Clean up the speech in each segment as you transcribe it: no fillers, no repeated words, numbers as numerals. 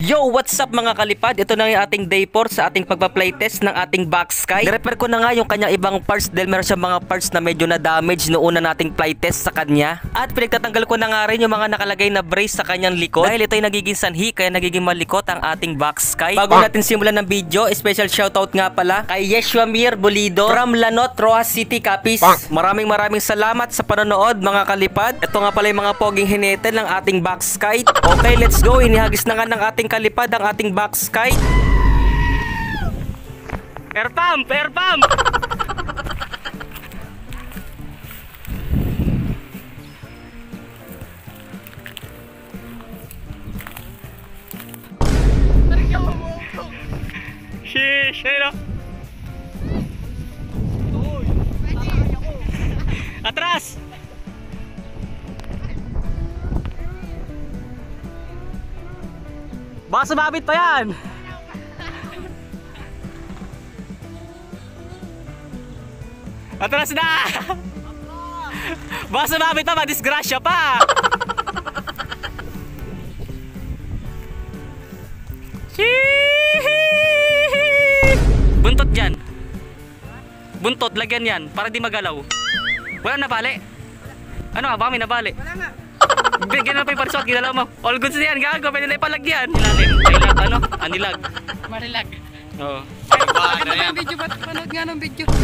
Yo, what's up mga kalipad? Ito na yung ating day 4 sa ating pagpa-playtest ng ating Backsky. I-repair ko na nga yung kanyang ibang parts dahil meron siya mga parts na medyo na-damage noong una nating playtest sa kanya. At pinagtatanggal ko na nga rin yung mga nakalagay na brace sa kanyang likod dahil ito yung nagiging sanhi kaya nagiging malikot ang ating Backsky. Bago natin simulan ng video, special shoutout nga pala kay Yeshua Mir Bolido from Lanot, Rojas City, Capiz. Maraming salamat sa panonood mga kalipad. Ito nga pala yung mga poging hinete ng ating Backsky. Okay, let's go. Inihagis na nga ng ating kalipad ang ating Backsky. Air pump! Air pump! Sheesh! Ayun o! Atras! Baka sumabit pa yan. Atras na. Baka sumabit pa, madisgrasya pa. Buntot dyan. Buntot, lagyan yan para di magalaw. Wala nabali. Ano nga, baka may nabali. Wala nga. Bigyan na pa yung parisot, ginalaw mo. All goods na yan, gago, pwede na ipalagyan. Ilalim, kailag, ano? Anilag. Marilag. Oo.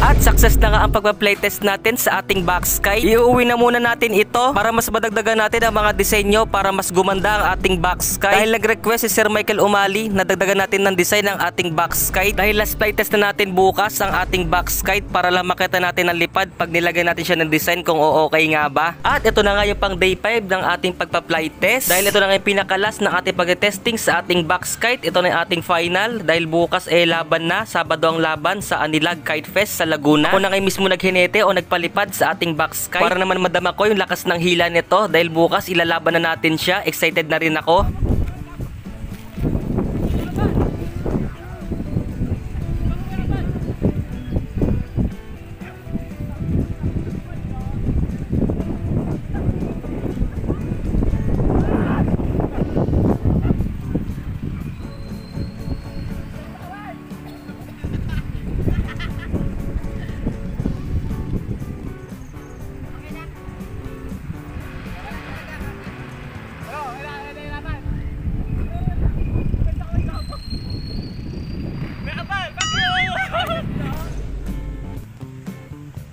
At success na nga ang pagpa-playtest natin sa ating Backsky. Iuwi na muna natin ito para mas madagdagan natin ang mga disenyo para mas gumanda ang ating Backsky. Dahil nag-request si Sir Michael Umali na dagdagan natin ng design ng ating Backsky. Dahil last playtest na natin bukas ang ating Backsky para lang makita natin ang lipad pag nilagay natin siya ng design kung okay nga ba. At ito na nga yung pang day 5 ng ating pagpa-playtest. Dahil ito na nga yung pinakalas ng ating pag-testing sa ating Backsky. Ito na yung ating final dahil bukas laban na. Sabado ang laban sa Anilag Kite Fest sa Laguna. Ako na ngayon mismo naghinete o nagpalipad sa ating Backsky para naman madama ko yung lakas ng hila nito dahil bukas ilalaban na natin siya. Excited na rin ako.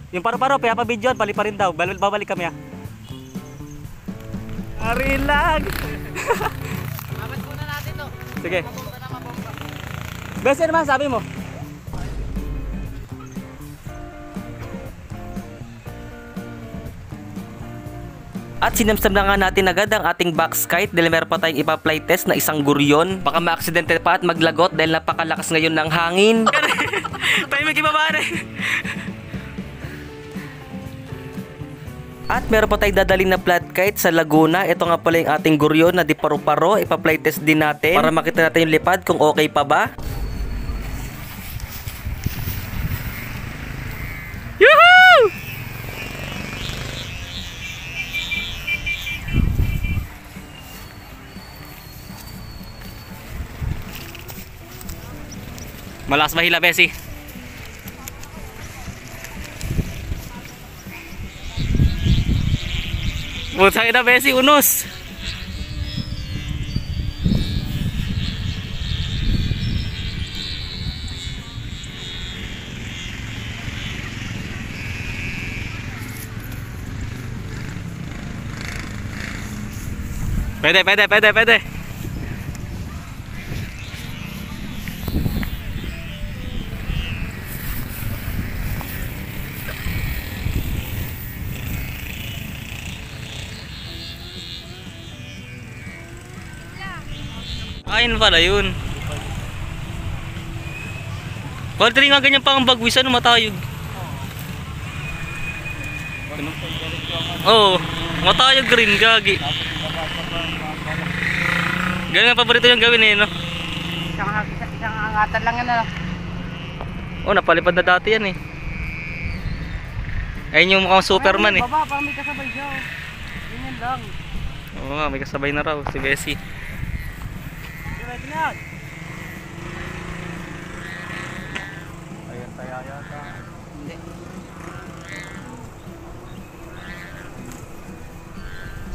Yung paro-paro, pa video, balik pa rin daw. Babalik kami ha. Arilag! Babalik muna natin to. Sige. Besi naman, sabi mo. At sinamsam na nga natin agad ang ating Backsky dahil meron pa tayong ipa-fly test na isang guryon. Baka ma-aksidente pa at maglagot dahil napakalakas ngayon ng hangin. Tayo magkibaba na. At meron pa tayong dadaling na flat kite sa Laguna. Ito nga pala yung ating guryon na di paro-paro. Ipa-fly test din natin para makita natin yung lipad kung okay pa ba. Yuhuu! Malakas ba hila, Bessie? Butang ina, Bessie, unos. Pwede. Kain pala yun. Country nga ganyan pa ang bagwis, ano matayog. Oo, matayog rin, gagi. Ganyan ang paborito yung gawin no? Isang angatan lang yan Oh, napalipad na dati yan Ayun yung mukhang Superman Baba, parang may kasabay siya Ganyan lang. Oo nga, may kasabay na raw si Bessie. Ready na. Ayan kaya yata. Hindi.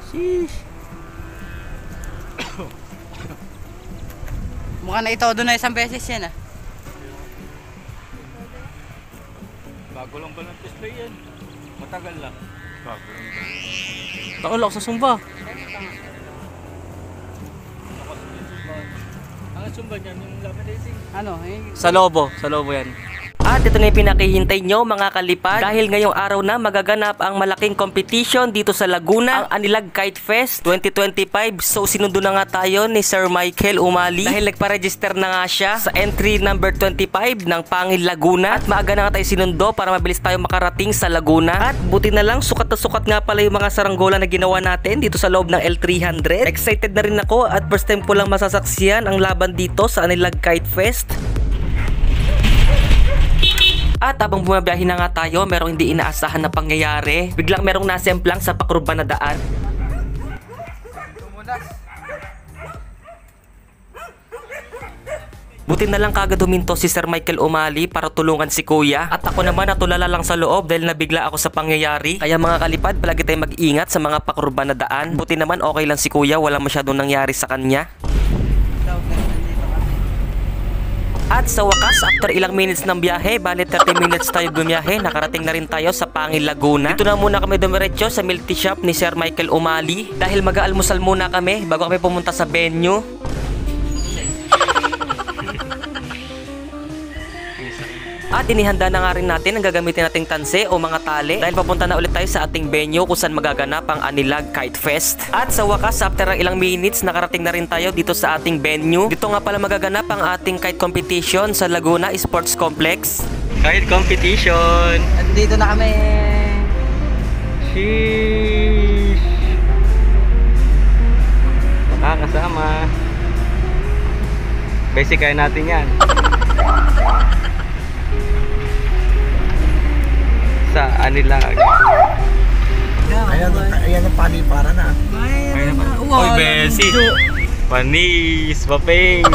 Sheesh. Mukhang na ito doon na isang beses yan ah. Bago lang ba ng display yan? Matagal lang. Bago lang ba? Taon ako sa Sumba. Ang sumba niyan, yung laban racing. Ano? Sa Lobo yan. At ito na yung pinakihintay nyo mga kalipad. Dahil ngayong araw na magaganap ang malaking competition dito sa Laguna, ang Anilag Kite Fest 2025. So sinundo na nga tayo ni Sir Michael Umali dahil nagpa-register na nga siya sa entry number 25 ng Pangil Laguna. At maaga na nga tayo sinundo para mabilis tayo makarating sa Laguna. At buti na lang, sukat na sukat nga pala yung mga saranggola na ginawa natin dito sa loob ng L300. Excited na rin ako at first time ko lang masasaksiyan ang laban dito sa Anilag Kite Fest. At habang bumabiyahe na nga tayo, merong hindi inaasahan na pangyayari. Biglang merong nasemplang sa pakurba na daan. Buti na lang kagad huminto si Sir Michael Umali para tulungan si Kuya. At ako naman natulala lang sa loob dahil nabigla ako sa pangyayari. Kaya mga kalipad, palagi tayong mag-iingat sa mga pakurba na daan. Buti naman okay lang si Kuya, wala masyadong nangyari sa kanya. At sa wakas, after ilang minutes ng biyahe, bali 30 minutes tayo bumiyahe, nakarating na rin tayo sa Pangil Laguna. Dito na muna kami dumiretso sa milk tea shop ni Sir Michael Umali dahil mag-aalmusal muna kami bago kami pumunta sa venue. At inihanda na nga rin natin ang gagamitin nating tanse o mga tali dahil papunta na ulit tayo sa ating venue kung saan magaganap ang Anilag Kite Fest. At sa wakas, after ang ilang minutes, nakarating na rin tayo dito sa ating venue. Dito nga pala magaganap ang ating kite competition sa Laguna Sports Complex. Kite competition! At dito na kami. Sheesh! Makakasama. Basic kaya natin yan. Sa Anilag. Ayan ang paliparan na. Ayan na. Uy, Bessie! Panis! Papeng!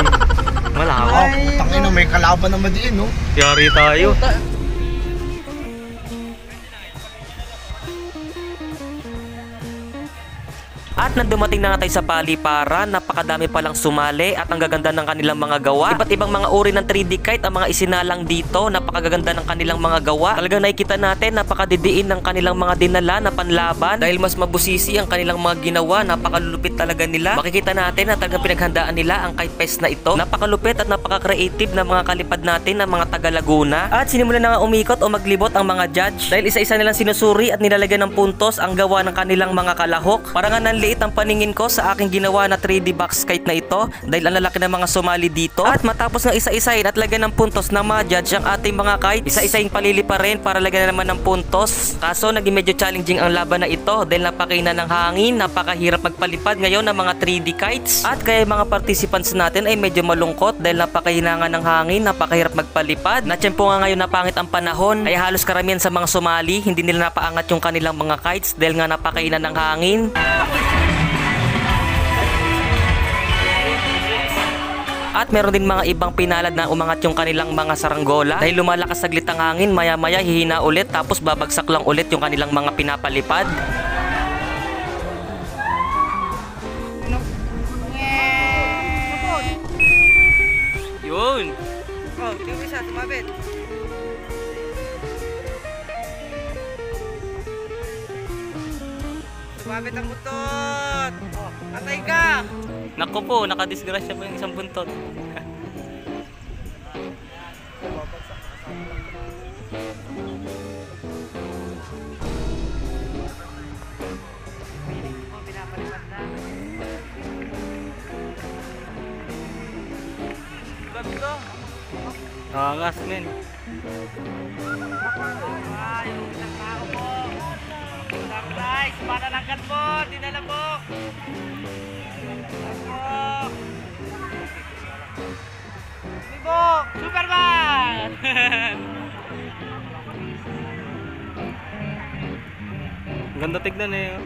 Malawak. Tangina, may kalaban naman din, no? Yari tayo. At nang dumating na nga tayo sa paliparan, napakadami palang sumali at ang gaganda ng kanilang mga gawa. Iba't ibang mga uri ng 3D kite ang mga isinalang dito. Napakaganda ng kanilang mga gawa. Talagang nakikita natin napakadidiin ng kanilang mga dinala na panlaban. Dahil mas mabusisi ang kanilang mga ginawa, napakalulupit talaga nila. Makikita natin na talagang pinaghandaan nila ang kite fest na ito. Napakalupit at napaka-creative na mga kalipad natin ng mga taga Laguna. At sinimulan na nga umikot o maglibot ang mga judge. Dahil isa-isa nilang sinusuri at nilalagyan ng puntos ang gawa ng kanilang mga kalahok. Para nga nanliit ang paningin ko sa aking ginawa na 3D box kite na ito dahil ang lalaki ng mga sumali dito. At matapos ng isa-isahin at lagyan ng puntos ng mga judge ang ating mga kite, isa-isahin palili pa rin para lagyan na naman ng puntos. Kaso naging medyo challenging ang laban na ito dahil napakina ng hangin, napakahirap magpalipad ngayon ng mga 3D kites. At kaya yung mga participants natin ay medyo malungkot dahil napakahinangan ng hangin, napakahirap magpalipad. Natsyempo nga ngayon na pangit ang panahon kaya halos karamihan sa mga sumali hindi nila napaangat yung kanilang mga kites dahil nga napakahina ng hangin. At meron din mga ibang pinalad na umangat yung kanilang mga saranggola dahil lumalakas saglit ang hangin, maya-maya hihina ulit tapos babagsak lang ulit yung kanilang mga pinapalipad. Yun! Oh, yung isa, tumabit. Tumabit ang butot. Atay ka! Naku po, nakadisgrasya po yung isang buntot. Angas men. Yung isang tao po. Surprise! Para langkat po! Dinala po! Bibok! Superman! Ganda tignan eh.